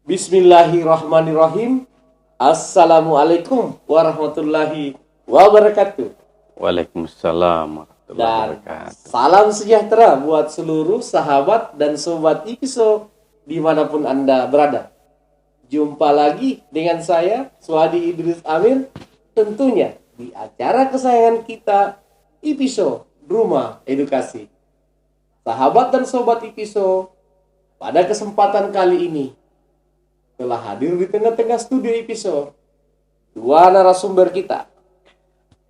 Bismillahirrahmanirrahim. Assalamualaikum warahmatullahi wabarakatuh. Waalaikumsalam warahmatullahi Dan wabarakatuh. salam sejahtera buat seluruh sahabat dan sobat IPISO dimanapun Anda berada. Jumpa lagi dengan saya, Suhadi Idris Amir, tentunya di acara kesayangan kita, IPISO, Rumah Edukasi. Sahabat dan sobat IPISO, pada kesempatan kali ini telah hadir di tengah-tengah studio IPISO dua narasumber kita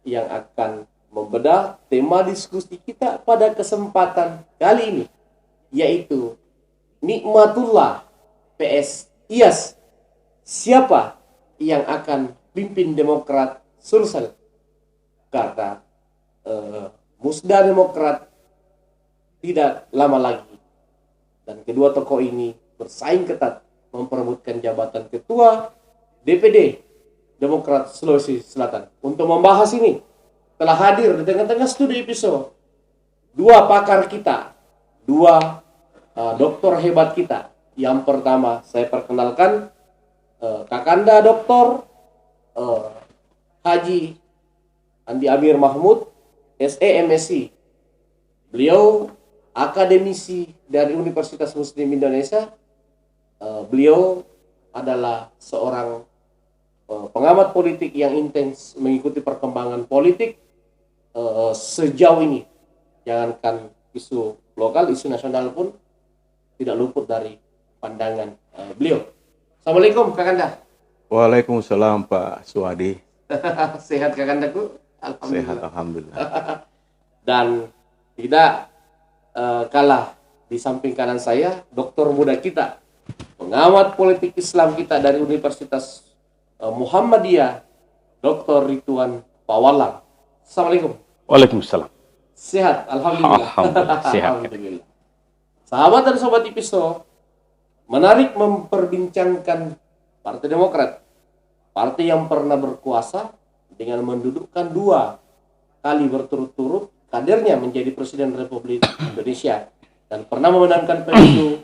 yang akan membedah tema diskusi kita pada kesempatan kali ini, yaitu Nikmatullah PS Iyas, siapa yang akan pimpin Demokrat Sulsel? Karena musda Demokrat tidak lama lagi, dan kedua tokoh ini bersaing ketat memperebutkan jabatan ketua DPD Demokrat Sulawesi Selatan. Untuk membahas ini telah hadir di tengah-tengah studio IPISO dua pakar kita, dua doktor hebat kita. Yang pertama saya perkenalkan Kakanda Doktor Haji Andi Amir Mahmud, SE MSc. Beliau akademisi dari Universitas Muslim Indonesia. Beliau adalah seorang pengamat politik yang intens mengikuti perkembangan politik sejauh ini. Jangankan isu lokal, isu nasional pun tidak luput dari pandangan beliau. Assalamualaikum Kakanda. Waalaikumsalam Pak Suhadi. Sehat Kakandaku? Alhamdulillah. Sehat alhamdulillah. Dan tidak kalah di samping kanan saya, doktor muda kita, pengamat politik Islam kita dari Universitas Muhammadiyah, Dr. Ridwan Pawalang. Assalamualaikum. Waalaikumsalam. Sehat, alhamdulillah. Alhamdulillah, sehat. Alhamdulillah. Sahabat dan sobat IPISO, menarik memperbincangkan Partai Demokrat, partai yang pernah berkuasa dengan mendudukkan dua kali berturut-turut kadernya menjadi Presiden Republik Indonesia dan pernah memenangkan pemilu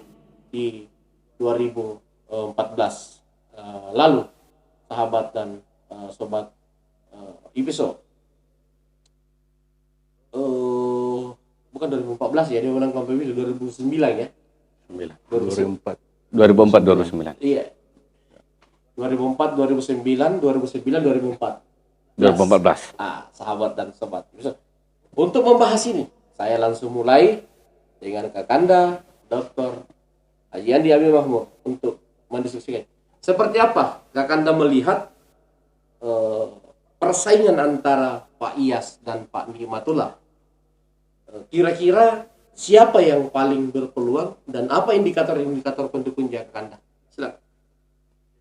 di 2014 lalu, sahabat dan sobat IPISO. Bukan 2014 ya, dia menang pemilu 2009 ya. 2004 2009. Iya. 2004, 2009, 2004. 2014. Sahabat dan sobat IPISO. Untuk membahas ini, saya langsung mulai dengan Kakanda Dr. Haji Andi Amir Mahmud untuk mendiskusikan. Seperti apa Kakanda melihat persaingan antara Pak Iyas dan Pak Nikmatullah? Kira-kira siapa yang paling berpeluang dan apa indikator-indikator pendukungnya Kakanda? Silakan.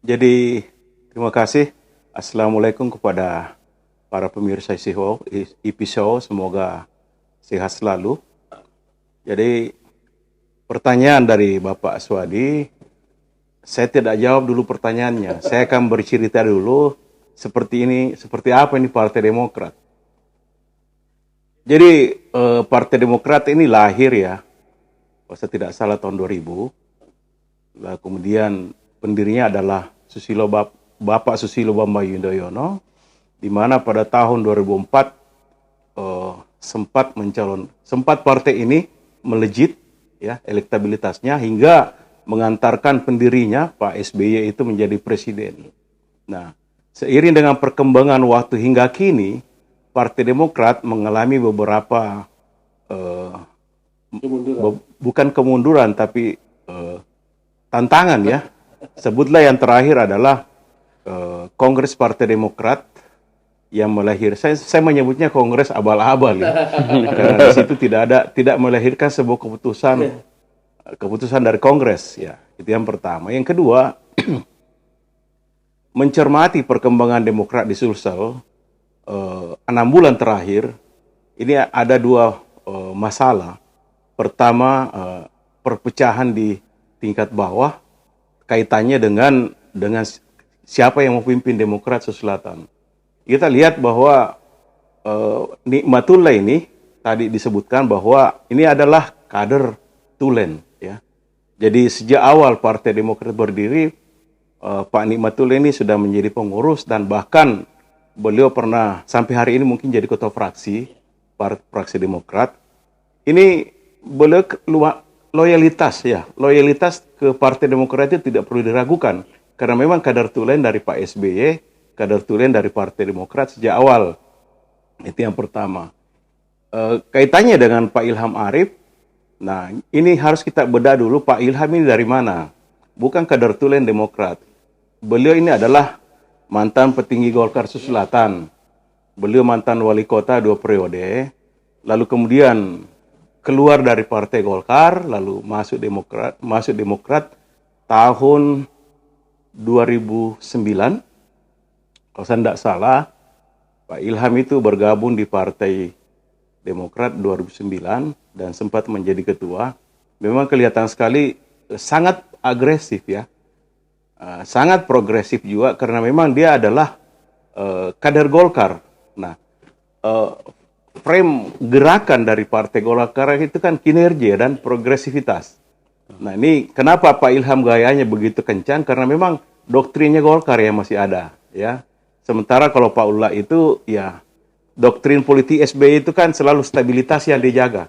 Jadi terima kasih. Assalamualaikum kepada para pemirsa IPISO, semoga sehat selalu. Jadi pertanyaan dari Bapak Suhadi, saya tidak jawab dulu pertanyaannya. Saya akan bercerita dulu seperti apa ini Partai Demokrat. Jadi Partai Demokrat ini lahir ya, kalau saya tidak salah tahun 2000. Lah kemudian pendirinya adalah Bapak Susilo Bambang Yudhoyono, di mana pada tahun 2004 sempat partai ini melejit ya elektabilitasnya hingga mengantarkan pendirinya Pak SBY itu menjadi presiden. Nah, seiring dengan perkembangan waktu hingga kini, Partai Demokrat mengalami beberapa bukan kemunduran tapi tantangan ya. Sebutlah yang terakhir adalah Kongres Partai Demokrat yang melahirkan, saya menyebutnya Kongres abal-abal ya. Karena di situ tidak melahirkan sebuah keputusan dari Kongres ya. Itu yang pertama. Yang kedua, mencermati perkembangan Demokrat di Sulsel 6 bulan terakhir ini ada dua masalah. Pertama, perpecahan di tingkat bawah kaitannya dengan siapa yang memimpin Demokrat Sulawesi Selatan. Kita lihat bahwa Nikmatullah ini tadi disebutkan bahwa ini adalah kader tulen ya. Jadi sejak awal Partai Demokrat berdiri, Pak Nikmatullah ini sudah menjadi pengurus dan bahkan beliau pernah sampai hari ini mungkin jadi ketua fraksi fraksi Demokrat. Ini beliau loyalitas ke Partai Demokrat itu tidak perlu diragukan karena memang kadar tulen dari Pak SBY, kadar tulen dari Partai Demokrat sejak awal. Itu yang pertama. Kaitannya dengan Pak Ilham Arief, nah ini harus kita bedah dulu Pak Ilham ini dari mana. Bukan kadar tulen Demokrat. Beliau ini adalah mantan petinggi Golkar Sulawesi Selatan. Beliau mantan wali kota 2 periode. Lalu kemudian keluar dari Partai Golkar, lalu masuk Demokrat tahun 2009. Kalau saya tidak salah, Pak Ilham itu bergabung di Partai Demokrat 2009 dan sempat menjadi ketua. Memang kelihatan sekali sangat agresif ya, sangat progresif juga karena memang dia adalah kader Golkar. Nah, frame gerakan dari Partai Golkar itu kan kinerja dan progresivitas. Nah ini kenapa Pak Ilham gayanya begitu kencang karena memang doktrinnya Golkar yang masih ada ya. Sementara kalau Pak Ullah itu ya doktrin politik SBY itu kan selalu stabilitas yang dijaga.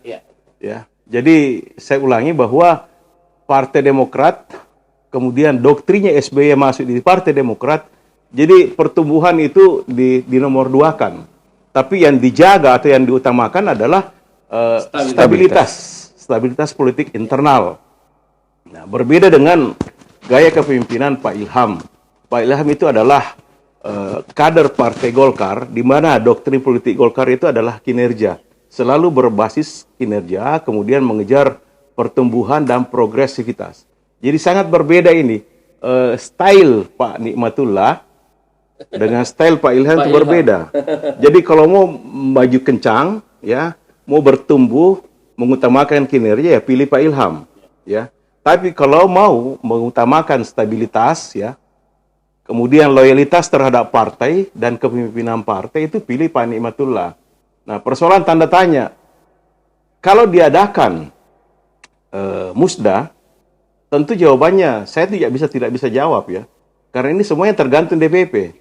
Ya. Jadi saya ulangi bahwa Partai Demokrat, kemudian doktrinnya SBY masuk di Partai Demokrat, jadi pertumbuhan itu di nomor 2-kan. Tapi yang dijaga atau yang diutamakan adalah stabilitas politik internal. Nah, berbeda dengan gaya kepemimpinan Pak Ilham. Pak Ilham itu adalah kader Partai Golkar, di mana doktrin politik Golkar itu adalah kinerja. Selalu berbasis kinerja, kemudian mengejar pertumbuhan dan progresivitas. Jadi sangat berbeda ini. Style Pak Nikmatullah dengan style Pak Ilham itu berbeda. Jadi kalau mau maju kencang, ya, mau bertumbuh, mengutamakan kinerja, ya pilih Pak Ilham. Ya. Tapi kalau mau mengutamakan stabilitas, ya, kemudian loyalitas terhadap partai dan kepemimpinan partai itu pilih Pak Nikmatullah. Nah, persoalan tanda tanya, kalau diadakan musda, tentu jawabannya saya tidak bisa jawab ya, karena ini semuanya tergantung DPP.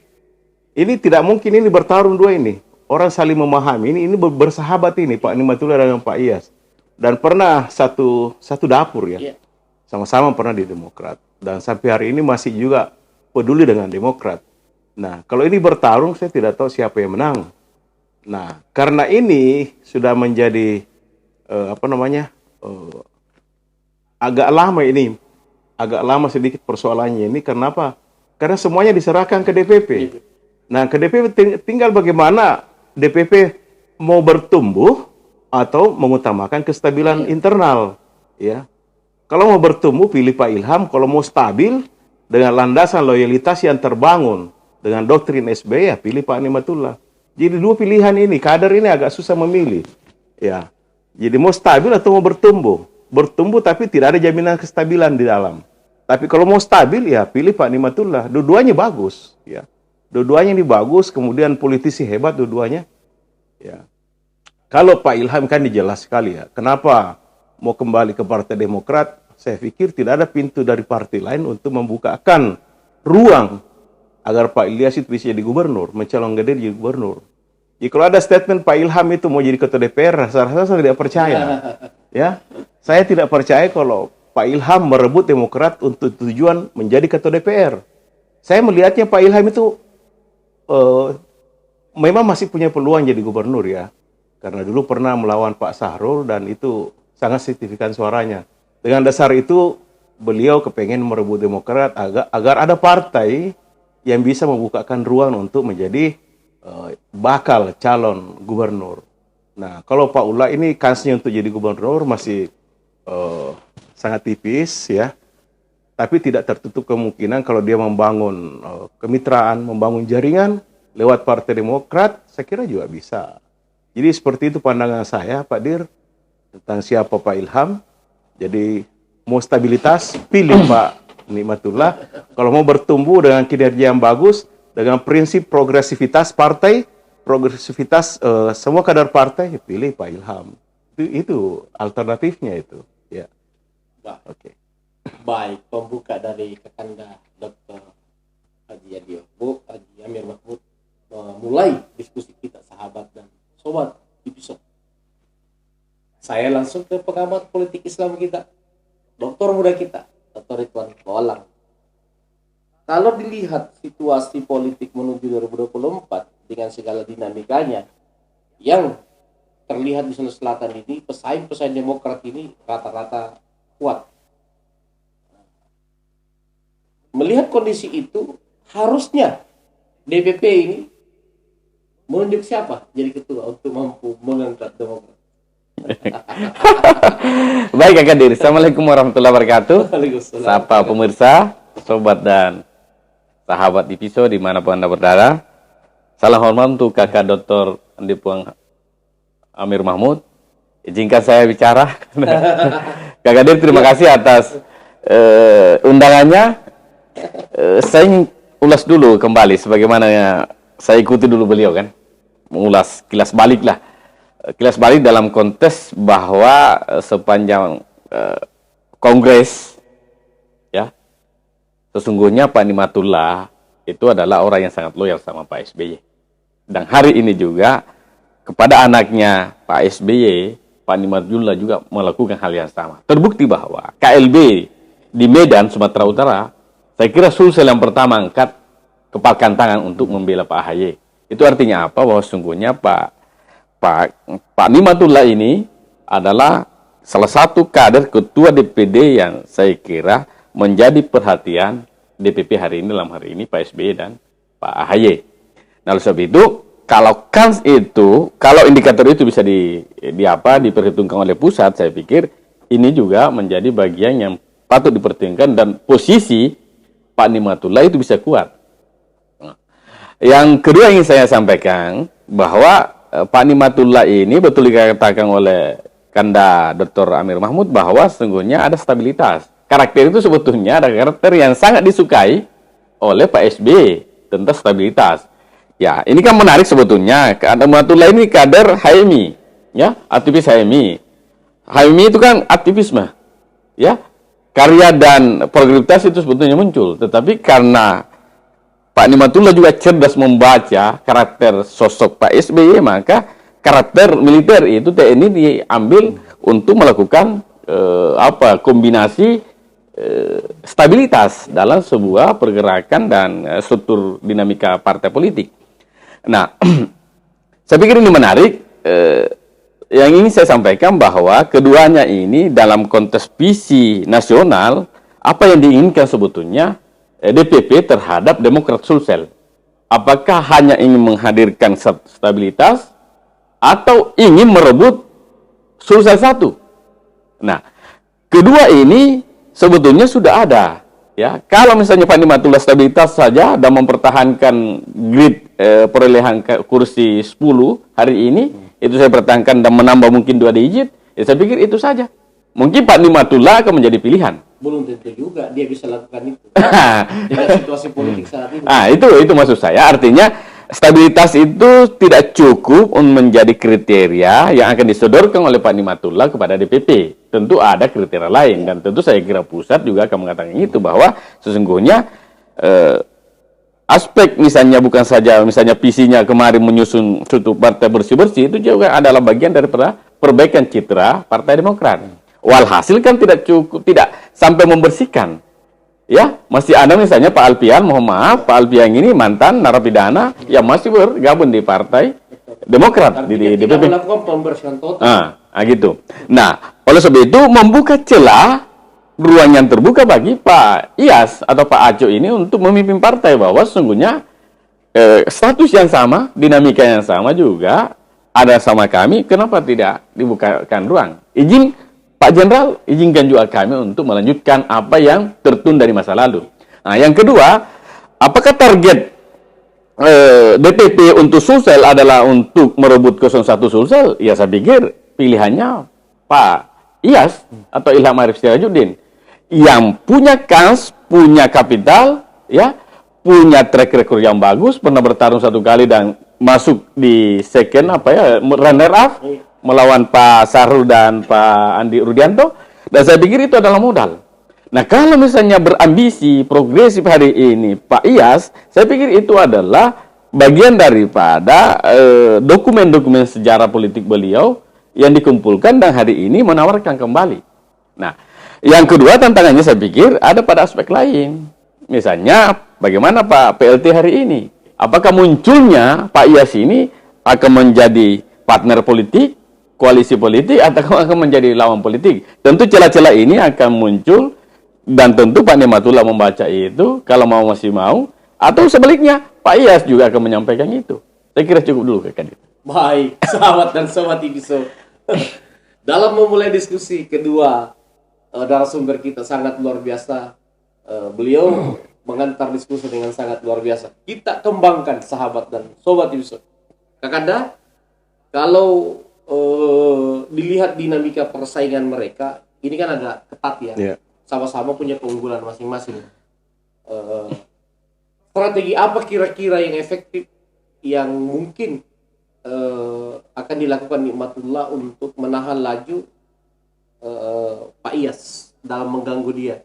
Ini tidak mungkin ini bertarung dua ini, orang saling memahami ini bersahabat ini Pak Nikmatullah dengan Pak Iyas, dan pernah satu dapur ya, sama-sama pernah di Demokrat dan sampai hari ini masih juga peduli dengan Demokrat. Nah, kalau ini bertarung, saya tidak tahu siapa yang menang. Nah, karena ini sudah menjadi agak lama sedikit persoalannya ini. Kenapa? Karena semuanya diserahkan ke DPP. Nah, ke DPP tinggal bagaimana DPP mau bertumbuh atau mengutamakan kestabilan internal. Ya, kalau mau bertumbuh pilih Pak Ilham. Kalau mau stabil dengan landasan loyalitas yang terbangun dengan doktrin SBY, ya pilih Pak Nikmatullah. Jadi dua pilihan ini, kader ini agak susah memilih. Ya, jadi mau stabil atau mau bertumbuh. Bertumbuh tapi tidak ada jaminan kestabilan di dalam. Tapi kalau mau stabil, ya pilih Pak Nikmatullah. Dua-duanya bagus. Ya, dua-duanya ini bagus. Kemudian politisi hebat dua-duanya. Ya, kalau Pak Ilham kan dijelas sekali ya. Kenapa mau kembali ke Partai Demokrat? Saya pikir tidak ada pintu dari partai lain untuk membukakan ruang agar Pak Ilyas itu bisa jadi gubernur, mencalonkan diri jadi gubernur. Jadi kalau ada statement Pak Ilham itu mau jadi ketua DPR, saya tidak percaya. Ya, saya tidak percaya kalau Pak Ilham merebut Demokrat untuk tujuan menjadi ketua DPR. Saya melihatnya Pak Ilham itu memang masih punya peluang jadi gubernur ya, karena dulu pernah melawan Pak Sahrul dan itu sangat signifikan suaranya. Dengan dasar itu, beliau kepengen merebut Demokrat agar ada partai yang bisa membukakan ruang untuk menjadi bakal calon gubernur. Nah, kalau Pak Ullah ini kansnya untuk jadi gubernur masih sangat tipis ya. Tapi tidak tertutup kemungkinan kalau dia membangun kemitraan, membangun jaringan lewat Partai Demokrat, saya kira juga bisa. Jadi seperti itu pandangan saya, Pak Dir, tentang siapa Pak Ilham. Jadi mau stabilitas, pilih Pak Nikmatullah. Kalau mau bertumbuh dengan kinerja yang bagus, dengan prinsip progresivitas partai, progresivitas semua kader partai, pilih Pak Ilham. Itu alternatifnya itu. Ya. Oke. Baik, pembuka dari Kakanda Dr. Haji Adiobo, Haji Amir Mahmud memulai diskusi kita sahabat dan sobat episode. Saya langsung ke pengamat politik Islam kita, doktor muda kita, Dr. Ridwan Bolang. Kalau dilihat situasi politik menuju 2024 dengan segala dinamikanya yang terlihat di Sulawesi Selatan ini, pesaing-pesaing Demokrat ini rata-rata kuat. Melihat kondisi itu, harusnya DPP ini menunjuk siapa jadi ketua untuk mampu mengangkat Demokrat. Baik Kakak Dir, Assalamualaikum warahmatullahi wabarakatuh. Waalaikumsalam. Sapa pemirsa, sobat dan sahabat episode dimanapun Anda berada. Salam hormat untuk Kakak Dr. Andi Puang Amir Mahmud. Izinkan saya bicara. Kakak Dir, terima kasih atas undangannya. Saya ingin ulas dulu kembali sebagaimana saya ikuti dulu beliau kan, mengulas kilas balik lah, kilas balik dalam konteks bahwa sepanjang kongres ya, sesungguhnya Pak Nimatullah itu adalah orang yang sangat loyal sama Pak SBY, dan hari ini juga kepada anaknya Pak SBY, Pak Nimatullah juga melakukan hal yang sama. Terbukti bahwa KLB di Medan, Sumatera Utara, saya kira Sulsel yang pertama angkat kepalkan tangan untuk membela Pak AHY. Itu artinya apa? Bahwa sesungguhnya Pak Nimatullah ini adalah salah satu kader ketua DPD yang saya kira menjadi perhatian DPP hari ini, dalam hari ini Pak SBY dan Pak AHY. Nah, oleh sebab itu, kalau indikator itu bisa diperhitungkan oleh pusat, saya pikir ini juga menjadi bagian yang patut dipertimbangkan dan posisi Pak Nimatullah itu bisa kuat. Yang kedua ingin saya sampaikan bahwa Pak Nimatullah ini betul dikatakan oleh Kanda Dr. Amir Mahmud bahwa sesungguhnya ada stabilitas. Karakter itu sebetulnya ada karakter yang sangat disukai oleh Pak SBY tentang stabilitas. Ya, ini kan menarik sebetulnya. Kanda Nimatullah ini kader HMI, ya, aktivis HMI. HMI itu kan aktivisme, ya. Karya dan progresivitas itu sebetulnya muncul, tetapi karena Pak Nimatullah juga cerdas membaca karakter sosok Pak SBY, maka karakter militer itu TNI diambil untuk melakukan kombinasi stabilitas dalam sebuah pergerakan dan struktur dinamika partai politik. Nah, saya pikir ini menarik. Yang ingin saya sampaikan bahwa keduanya ini dalam konteks visi nasional, apa yang diinginkan sebetulnya DPP terhadap Demokrat Sulsel. Apakah hanya ingin menghadirkan stabilitas atau ingin merebut Sulsel 1? Nah, kedua ini sebetulnya sudah ada. Ya, kalau misalnya Pak Nimatullah stabilitas saja dan mempertahankan grid perolehan kursi 10 hari ini, itu saya pertahankan dan menambah mungkin 2 digit, ya saya pikir itu saja. Mungkin Pak Nimatullah akan menjadi pilihan. Belum tentu juga dia bisa lakukan itu dengan situasi politik saat ini. Nah, itu maksud saya. Artinya stabilitas itu tidak cukup menjadi kriteria yang akan disodorkan oleh Pak Nimatullah kepada DPP. Tentu ada kriteria lain, dan tentu saya kira pusat juga akan mengatakan itu, bahwa sesungguhnya aspek misalnya bukan saja misalnya visinya kemarin menyusun suatu partai bersih-bersih, itu juga adalah bagian daripada perbaikan citra Partai Demokrat. Walhasil kan tidak cukup, tidak sampai membersihkan. Ya, masih ada misalnya Pak Alpian, mohon maaf, Pak Alpian ini mantan narapidana yang masih bergabung di Partai Demokrat di DPP. Melakukan pembersihan total. Gitu. Nah, oleh sebab itu membuka celah, ruang yang terbuka bagi Pak Iyas atau Pak Aco ini untuk memimpin partai, bahwa sesungguhnya status yang sama, dinamika yang sama juga ada sama kami, kenapa tidak dibukakan ruang? Izin Pak Jenderal, izinkan juga kami untuk melanjutkan apa yang tertunda dari masa lalu. Nah, yang kedua, apakah target DPP untuk Sulsel adalah untuk merebut 01 Sulsel? Ya, saya pikir pilihannya Pak Iyas atau Ilham Arif Sirajuddin, yang punya kans, punya kapital, ya, punya track record yang bagus, pernah bertarung 1 kali dan masuk di second runner up melawan Pak Sahrul dan Pak Andi Rudianto, dan saya pikir itu adalah modal. Nah, kalau misalnya berambisi progresif hari ini, Pak Iyas, saya pikir itu adalah bagian daripada dokumen-dokumen sejarah politik beliau yang dikumpulkan dan hari ini menawarkan kembali. Nah, yang kedua tantangannya saya pikir ada pada aspek lain. Misalnya, bagaimana Pak PLT hari ini? Apakah munculnya Pak Iyas ini akan menjadi partner politik, koalisi politik, atau akan menjadi lawan politik? Tentu celah-celah ini akan muncul. Dan tentu Pak Nikmatullah membaca itu, kalau masih mau, atau sebaliknya, Pak Iyas juga akan menyampaikan itu. Saya kira cukup dulu, Kak Kadit. Baik, sahabat dan sobat IPISO. Dalam memulai diskusi kedua, narasumber kita sangat luar biasa. Beliau mengantar diskusi dengan sangat luar biasa. Kita kembangkan, sahabat dan sobat IPISO. Kakanda, kalau dilihat dinamika persaingan mereka, ini kan agak ketat ya. Yeah. Sama-sama punya keunggulan masing-masing. Strategi apa kira-kira yang efektif yang mungkin akan dilakukan Nikmatullah untuk menahan laju Pak Iyas dalam mengganggu dia?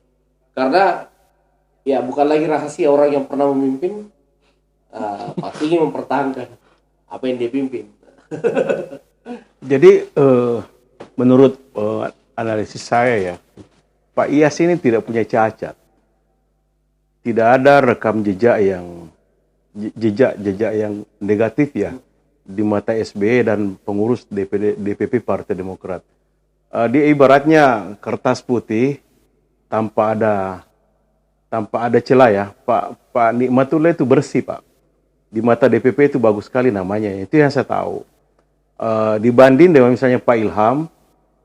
Karena ya bukan lagi rahasia, orang yang pernah memimpin pasti ingin mempertahankan apa yang dia pimpin. Jadi menurut analisis saya ya, Pak Iyas ini tidak punya cacat. Tidak ada rekam jejak yang negatif ya di mata SBY dan pengurus DPP Partai Demokrat. Dia ibaratnya kertas putih tanpa ada celah ya. Pak Nikmatullah itu bersih, Pak. Di mata DPP itu bagus sekali namanya. Itu yang saya tahu. Dibanding dengan misalnya Pak Ilham,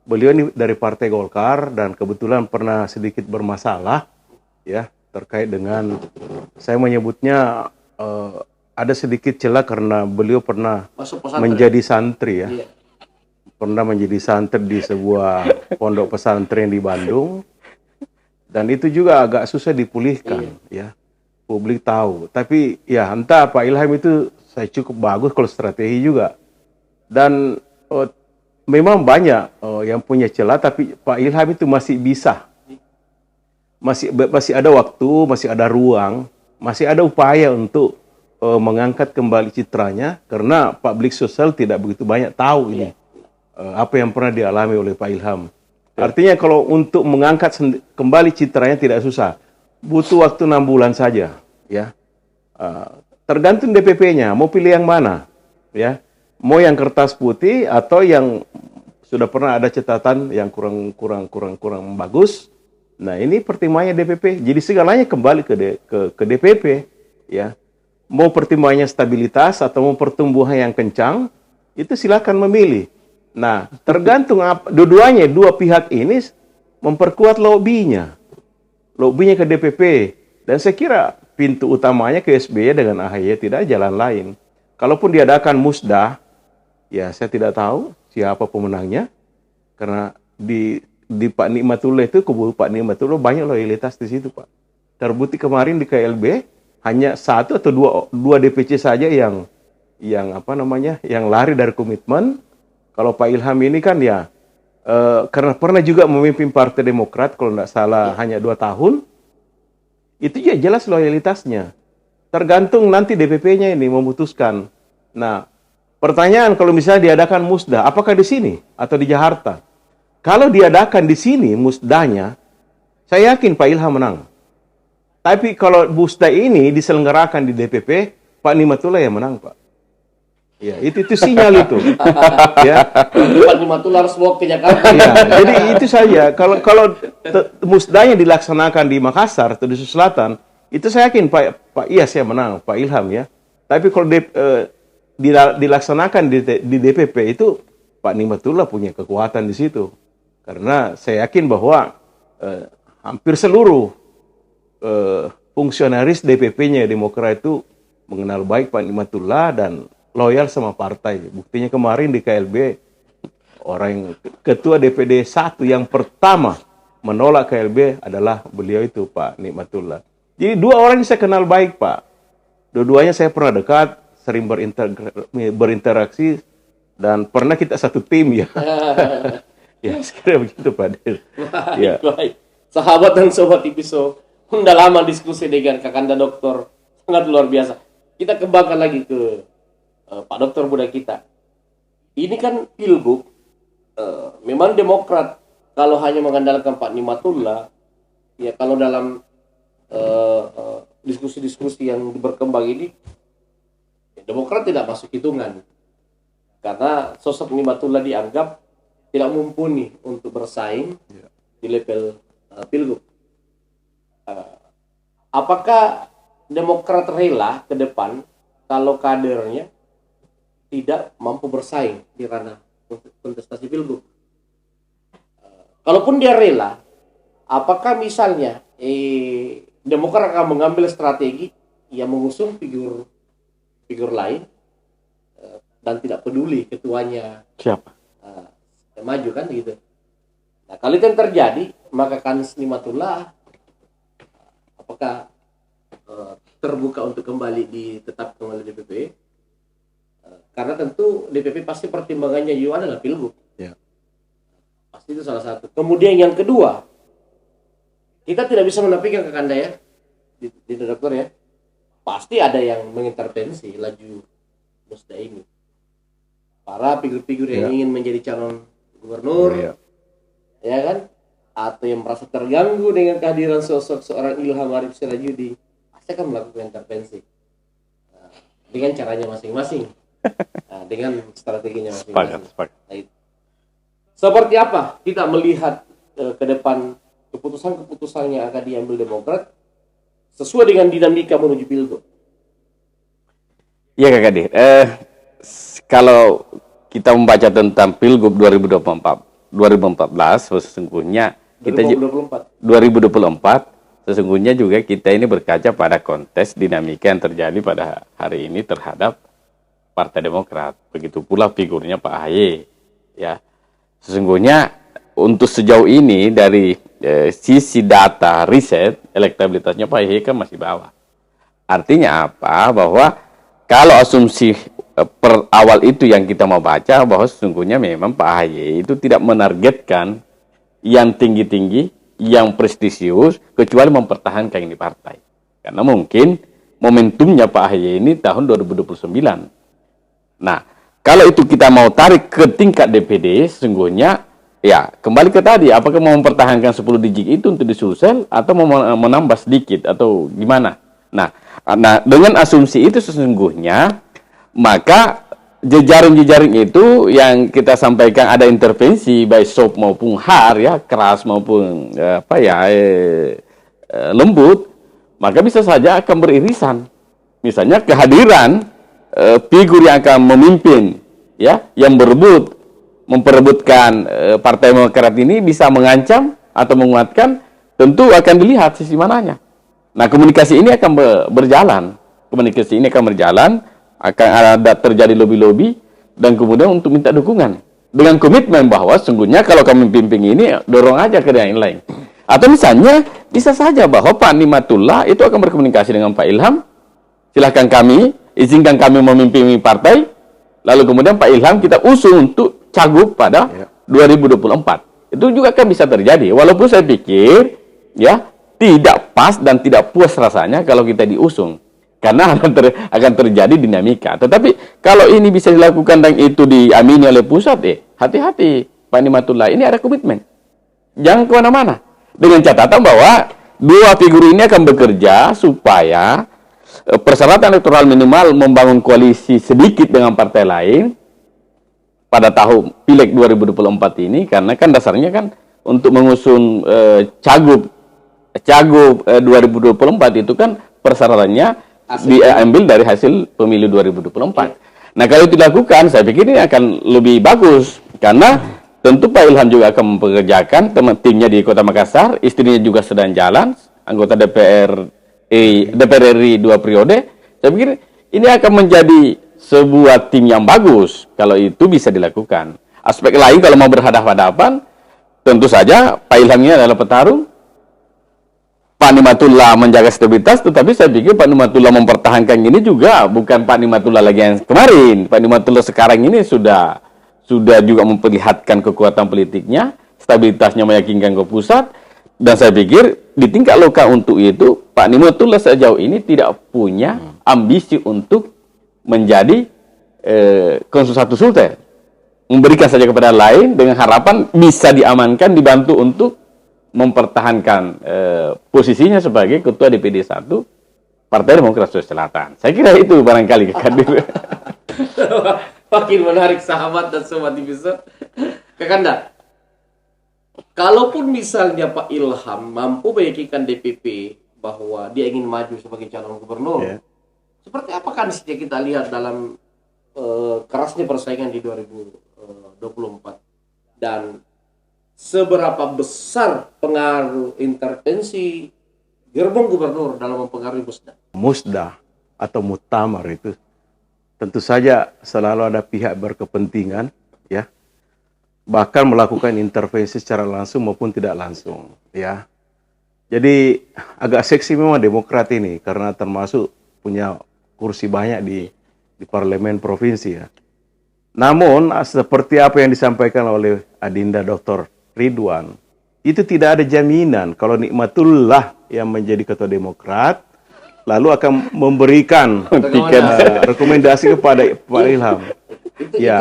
beliau ini dari Partai Golkar dan kebetulan pernah sedikit bermasalah ya terkait dengan, saya menyebutnya ada sedikit celah karena beliau pernah menjadi santri ya. Iya. Pernah menjadi santri di sebuah pondok pesantren di Bandung dan itu juga agak susah dipulihkan ya. Publik tahu. Tapi ya entah Pak Ilham itu saya cukup bagus kalau strategi juga. Dan memang banyak yang punya celah, tapi Pak Ilham itu masih bisa, masih ada waktu, masih ada ruang, masih ada upaya untuk mengangkat kembali citranya, karena public social tidak begitu banyak tahu ini apa yang pernah dialami oleh Pak Ilham. Artinya kalau untuk mengangkat kembali citranya tidak susah, butuh waktu 6 bulan saja, ya. Tergantung DPP-nya, mau pilih yang mana, ya. Mau yang kertas putih atau yang sudah pernah ada catatan yang kurang bagus. Nah, ini pertimbangannya DPP. Jadi segalanya kembali ke DPP, ya. Mau pertimbangannya stabilitas atau mau pertumbuhan yang kencang, itu silakan memilih. Nah, tergantung dua-duanya, dua pihak ini memperkuat lobbynya ke DPP. Dan saya kira pintu utamanya ke SBY dengan AHY, tidak jalan lain. Kalaupun diadakan musdah, ya saya tidak tahu siapa pemenangnya, karena di Pak Nikmatullah itu, kubu Pak Nikmatullah banyak loyalitas di situ, Pak. Terbukti kemarin di KLB hanya 1 atau 2 DPC saja yang lari dari komitmen. Kalau Pak Ilham ini kan ya karena pernah juga memimpin Partai Demokrat kalau tidak salah hanya 2 tahun, itu ya jelas loyalitasnya. Tergantung nanti DPP-nya ini memutuskan. Nah, pertanyaan kalau misalnya diadakan musdah, apakah di sini atau di Jakarta? Kalau diadakan di sini musdahnya, saya yakin Pak Ilham menang. Tapi kalau musdah ini diselenggarakan di DPP, Pak Nikmatullah yang menang, Pak. Ya, itu sinyal itu. Ya. Pak Nikmatullah harus bawa ke Jakarta. Ya, jadi itu saja. Kalau musdahnya dilaksanakan di Makassar atau di Sulawesi Selatan, itu saya yakin Pak Iyas yang menang, Pak Ilham ya. Tapi kalau dilaksanakan di DPP itu Pak Nikmatullah punya kekuatan di situ. Karena saya yakin bahwa hampir seluruh fungsionaris DPP-nya Demokrat itu mengenal baik Pak Nikmatullah dan loyal sama partai. Buktinya kemarin di KLB, orang yang ketua DPD 1 yang pertama menolak KLB adalah beliau itu, Pak Nikmatullah. Jadi 2 orang ini saya kenal baik, Pak. Dua-duanya saya pernah dekat, sering berinteraksi, dan pernah kita satu tim ya. Ya, sekiranya begitu, Pak. Baik, Ya. baik. sahabat dan sobat Tipiso, udah lama diskusi dengan Kakanda Dokter, sangat luar biasa. Kita kembangkan lagi ke Pak Dokter Muda kita. Ini kan pilgub, memang Demokrat kalau hanya mengandalkan Pak Nimatullah, ya kalau dalam diskusi-diskusi yang berkembang ini, Demokrat tidak masuk hitungan. Karena sosok Nimatullah dianggap tidak mumpuni untuk bersaing di level pilgub. Apakah Demokrat rela ke depan kalau kadernya tidak mampu bersaing di ranah kontestasi pilgub? Kalaupun dia rela, apakah misalnya Demokrat akan mengambil strategi yang mengusung figur lain dan tidak peduli ketuanya Siapa? maju kan gitu. Nah, kalau itu yang terjadi, maka Kanis Nimatullah apakah terbuka untuk kembali ditetapkan oleh DPP? Karena tentu DPP pasti pertimbangannya juga adalah pilgub. Ya. Pasti itu salah satu. Kemudian yang kedua, kita tidak bisa menafikan Kakanda ya, di dokter ya. Pasti ada yang mengintervensi laju Musda ini. Para figur-figur yang ingin menjadi calon gubernur, ya kan? Atau yang merasa terganggu dengan kehadiran sosok seorang Ilham Arif Sirajudi, pasti akan melakukan intervensi dengan caranya masing-masing, dengan strateginya masing-masing. Nah, seperti apa kita melihat ke depan keputusan-keputusan yang akan diambil Demokrat sesuai dengan dinamika menuju pilgub? Iya Kak Kadir, kalau kita membaca tentang pilgub 2014 sesungguhnya kita 2024 sesungguhnya juga kita ini berkaca pada konteks dinamika yang terjadi pada hari ini terhadap Partai Demokrat. Begitu pula figurnya Pak AHY. Ya, sesungguhnya untuk sejauh ini dari sisi data riset elektabilitasnya Pak AHY kan masih bawah. Artinya apa? Bahwa kalau asumsi per awal itu yang kita mau baca bahwa sesungguhnya memang Pak AHY itu tidak menargetkan yang tinggi-tinggi, yang prestisius, kecuali mempertahankan ini partai. Karena mungkin momentumnya Pak AHY ini tahun 2029. Nah, kalau itu kita mau tarik ke tingkat DPD, sesungguhnya ya kembali ke tadi, apakah mau mempertahankan 10 digit itu untuk disulsel atau mau menambah sedikit atau gimana? Nah, dengan asumsi itu sesungguhnya maka jejaring-jejaring itu yang kita sampaikan ada intervensi baik soft maupun hard ya, keras maupun lembut, maka bisa saja akan beririsan. Misalnya kehadiran figur yang akan memimpin ya, yang memperebutkan Partai Demokrat ini bisa mengancam atau menguatkan, tentu akan dilihat sisi mananya. Nah, komunikasi ini akan berjalan. Akan ada terjadi lobby-lobby dan kemudian untuk minta dukungan dengan komitmen bahwa sungguhnya kalau kami pimpin ini dorong aja ke yang lain. Atau misalnya bisa saja bahwa Pak Nimatullah itu akan berkomunikasi dengan Pak Ilham, silahkan kami, izinkan kami memimpin partai, lalu kemudian Pak Ilham kita usung untuk cagup pada 2024. Itu juga kan bisa terjadi. Walaupun saya pikir ya tidak pas dan tidak puas rasanya kalau kita diusung. Karena akan terjadi dinamika. Tetapi kalau ini bisa dilakukan dan itu diamini oleh pusat, hati-hati Pak Nimatullah, ini ada komitmen. Jangan kemana-mana. Dengan catatan bahwa dua figur ini akan bekerja supaya persyaratan elektoral minimal membangun koalisi sedikit dengan partai lain pada tahun Pileg 2024 ini, karena kan dasarnya kan untuk mengusung Cagup 2024 itu kan persyaratannya diambil dari hasil pemilu 2024. Nah, kalau itu dilakukan, saya pikir ini akan lebih bagus. Karena tentu Pak Ilham juga akan mempekerjakan timnya di Kota Makassar, istrinya juga sedang jalan, anggota DPR RI 2 periode. Saya pikir ini akan menjadi sebuah tim yang bagus kalau itu bisa dilakukan. Aspek lain kalau mau berhadapan-hadapan, tentu saja Pak Ilham ini adalah petarung, Pak Nimatullah menjaga stabilitas, tetapi saya pikir Pak Nimatullah mempertahankan ini juga bukan Pak Nimatullah lagi yang kemarin. Pak Nimatullah sekarang ini sudah juga memperlihatkan kekuatan politiknya, stabilitasnya meyakinkan ke pusat, Dan saya pikir di tingkat lokal untuk itu Pak Nimatullah sejauh ini tidak punya ambisi untuk menjadi konsul satu sultan. Memberikan saja kepada lain dengan harapan bisa diamankan, dibantu untuk mempertahankan posisinya sebagai ketua DPD 1 Partai Demokrat Sulawesi Selatan. Saya kira itu barangkali kehadir. Makin menarik sahabat dan sobat episode. Kakanda, kalaupun misalnya Pak Ilham mampu meyakinkan DPP bahwa dia ingin maju sebagai calon gubernur, seperti apa kondisinya kita lihat dalam kerasnya persaingan di 2024 dan seberapa besar pengaruh intervensi gerbong gubernur dalam mempengaruhi musda? Musda atau muktamar itu tentu saja selalu ada pihak berkepentingan, ya, bahkan melakukan intervensi secara langsung maupun tidak langsung, ya. Jadi agak seksi memang Demokrat ini karena termasuk punya kursi banyak di parlemen provinsi, ya. Namun seperti apa yang disampaikan oleh Adinda Dr. Ridwan, itu tidak ada jaminan kalau Nikmatullah yang menjadi ketua Demokrat lalu akan memberikan rekomendasi kepada Pak Ilham.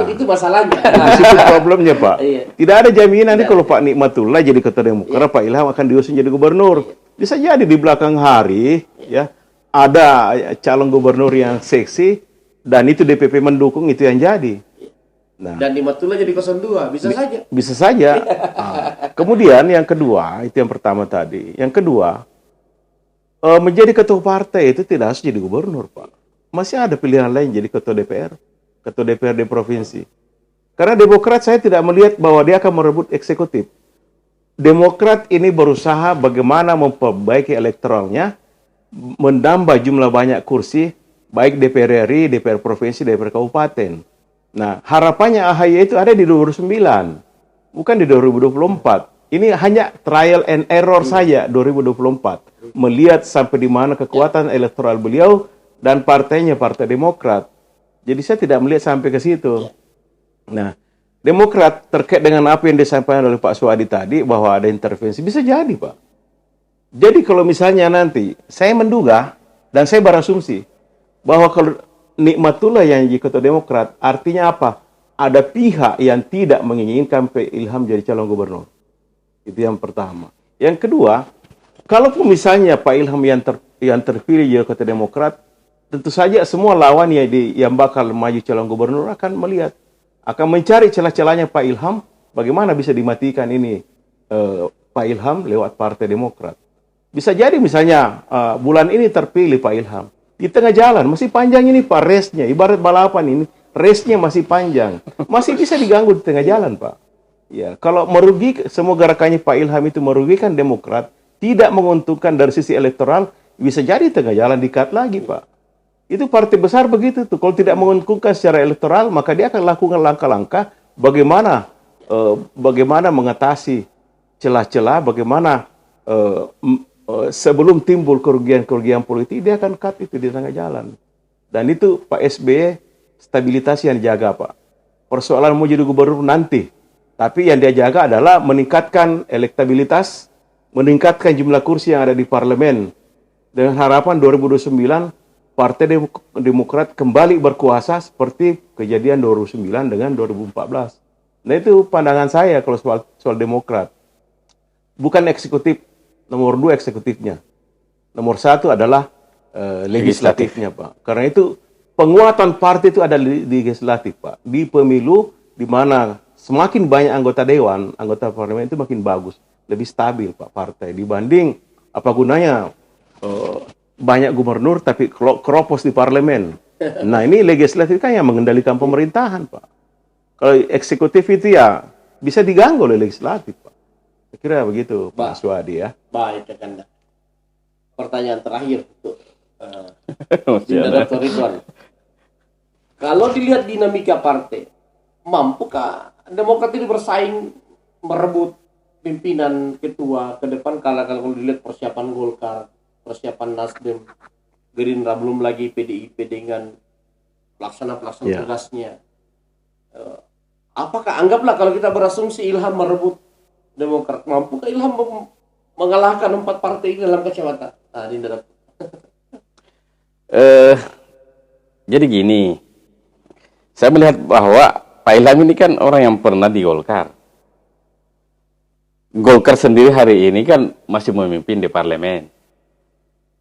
Itu masalahnya. Di situ problemnya, Pak. Iya. Tidak ada jaminan kalau Pak Nikmatullah jadi ketua Demokrat, Pak Ilham akan diusung jadi gubernur. Bisa jadi di belakang hari, ya, ada calon gubernur yang seksi dan itu DPP mendukung, itu yang jadi. Nah, Dan Nikmatullah jadi 02, bisa saja. bisa saja. Kemudian yang kedua, itu yang pertama tadi. Yang kedua, menjadi ketua partai itu tidak harus jadi gubernur, Pak. Masih ada pilihan lain jadi ketua DPR, ketua DPRD provinsi. Karena Demokrat saya tidak melihat bahwa dia akan merebut eksekutif. Demokrat ini berusaha bagaimana memperbaiki elektoralnya, menambah jumlah banyak kursi, baik DPR RI, DPR provinsi, DPR kabupaten. Nah, harapannya AHY itu ada di 2009, bukan di 2024. Ini hanya trial and error saja 2024. Melihat sampai di mana kekuatan elektoral beliau dan partainya, Partai Demokrat. Jadi saya tidak melihat sampai ke situ. Nah, Demokrat terkait dengan apa yang disampaikan oleh Pak Suadi tadi bahwa ada intervensi, bisa jadi, Pak. Jadi kalau misalnya nanti, saya menduga dan saya berasumsi bahwa kalau Nikmatullah yang jadi ketua Demokrat, artinya apa? Ada pihak yang tidak menginginkan Pak Ilham jadi calon gubernur. Itu yang pertama. Yang kedua, kalaupun misalnya Pak Ilham yang terpilih jadi ketua Demokrat, tentu saja semua lawan yang bakal maju calon gubernur akan melihat, akan mencari celah-celahnya Pak Ilham, bagaimana bisa dimatikan ini Pak Ilham lewat Partai Demokrat. Bisa jadi misalnya bulan ini terpilih Pak Ilham, di tengah jalan masih panjang ini Pak race-nya, ibarat balapan ini, race-nya masih panjang, masih bisa diganggu di tengah jalan, Pak. Ya, kalau merugi, semua gerakannya Pak Ilham itu merugikan Demokrat, tidak menguntungkan dari sisi elektoral, bisa jadi tengah jalan di-cut lagi, Pak. Itu partai besar begitu tuh. Kalau tidak menguntungkan secara elektoral, maka dia akan lakukan langkah-langkah bagaimana mengatasi celah-celah, bagaimana sebelum timbul kerugian-kerugian politik, dia akan cut itu di tengah jalan. Dan itu Pak SBY stabilitas yang dijaga, Pak. Persoalan mau jadi gubernur nanti, tapi yang dia jaga adalah meningkatkan elektabilitas, meningkatkan jumlah kursi yang ada di parlemen. Dengan harapan 2029 Partai Demokrat kembali berkuasa seperti kejadian 2009 dengan 2014. Nah itu pandangan saya kalau soal Demokrat. Bukan eksekutif. Nomor 2 eksekutifnya. Nomor 1 adalah legislatifnya, Pak. Karena itu penguatan partai itu ada di legislatif, Pak. Di pemilu di mana semakin banyak anggota dewan, anggota parlemen itu makin bagus, lebih stabil, Pak, partai dibanding apa gunanya banyak gubernur tapi keropos di parlemen. Nah, ini legislatif kan yang mengendalikan pemerintahan, Pak. Kalau eksekutif itu ya bisa diganggu oleh legislatif, Pak. Saya kira begitu, Pak Suadi, ya. Baik, Kakanda. Pertanyaan terakhir untuk Dinda Dr. Ridwan. Kalau dilihat dinamika partai, mampukah Demokrat ini bersaing merebut pimpinan ketua ke depan? Kalau dilihat persiapan Golkar, persiapan Nasdem, Gerindra, belum lagi PDIP dengan pelaksana tugasnya. Apakah anggaplah kalau kita berasumsi Ilham merebut Demokrat, mampukah Ilham mengalahkan 4 partai ini dalam kacamata Dinda? Jadi gini, saya melihat bahwa Pak Ilham ini kan orang yang pernah di Golkar. Golkar sendiri hari ini kan masih memimpin di parlemen.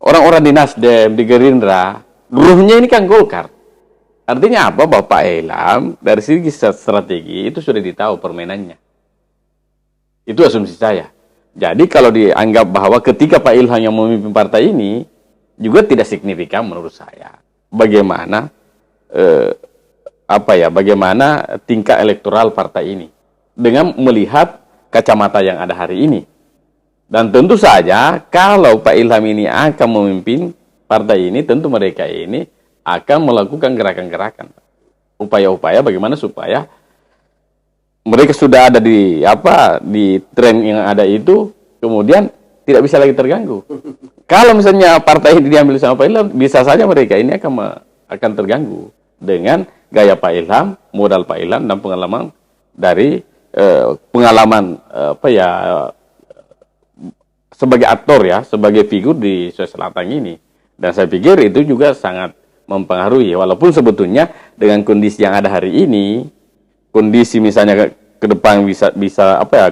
Orang-orang di Nasdem, di Gerindra, ruhnya ini kan Golkar. Artinya apa? Bahwa Pak Ilham dari segi strategi itu sudah ditahu permainannya. Itu asumsi saya. Jadi kalau dianggap bahwa ketika Pak Ilham yang memimpin partai ini, juga tidak signifikan menurut saya. Bagaimana bagaimana tingkat elektoral partai ini dengan melihat kacamata yang ada hari ini. Dan tentu saja kalau Pak Ilham ini akan memimpin partai ini, tentu mereka ini akan melakukan gerakan-gerakan, upaya-upaya bagaimana supaya mereka sudah ada di tren yang ada itu, kemudian tidak bisa lagi terganggu. Kalau misalnya partai ini diambil sama Pak Ilham, bisa saja mereka ini akan terganggu dengan gaya Pak Ilham, modal Pak Ilham, dan pengalaman dari sebagai aktor ya, sebagai figur di Sulawesi Selatan ini. Dan saya pikir itu juga sangat mempengaruhi, walaupun sebetulnya dengan kondisi yang ada hari ini, kondisi misalnya ke depan bisa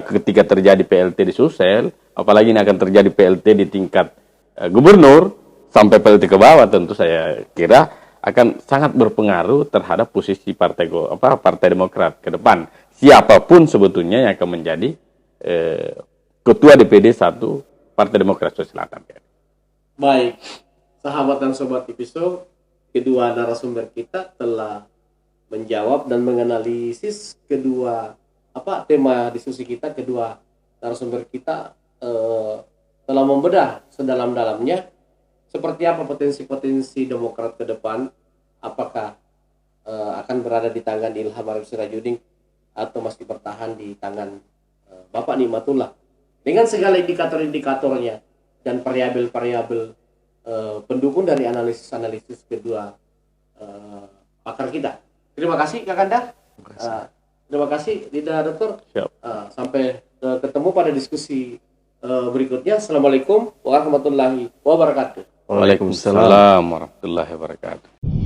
ketika terjadi PLT di Sulsel, apalagi ini akan terjadi PLT di tingkat gubernur sampai PLT ke bawah, tentu saya kira akan sangat berpengaruh terhadap posisi Partai Demokrat ke depan. Siapapun sebetulnya yang akan menjadi ketua DPD 1 Partai Demokrat Sulawesi Selatan. Baik, sahabat dan sobat Tipiso, kedua narasumber kita telah menjawab dan menganalisis kedua tema diskusi kita. Kedua narasumber kita telah membedah sedalam-dalamnya seperti apa potensi-potensi Demokrat ke depan, apakah akan berada di tangan Ilham Arif Sirajudin atau masih bertahan di tangan Bapak Nikmatullah, dengan segala indikator-indikatornya dan variabel-variabel pendukung dari analisis-analisis kedua pakar kita. Terima kasih Kakanda. Terima kasih Dinda Dokter. Sampai ketemu pada diskusi berikutnya. Assalamualaikum warahmatullahi wabarakatuh. Waalaikumsalam warahmatullahi wabarakatuh.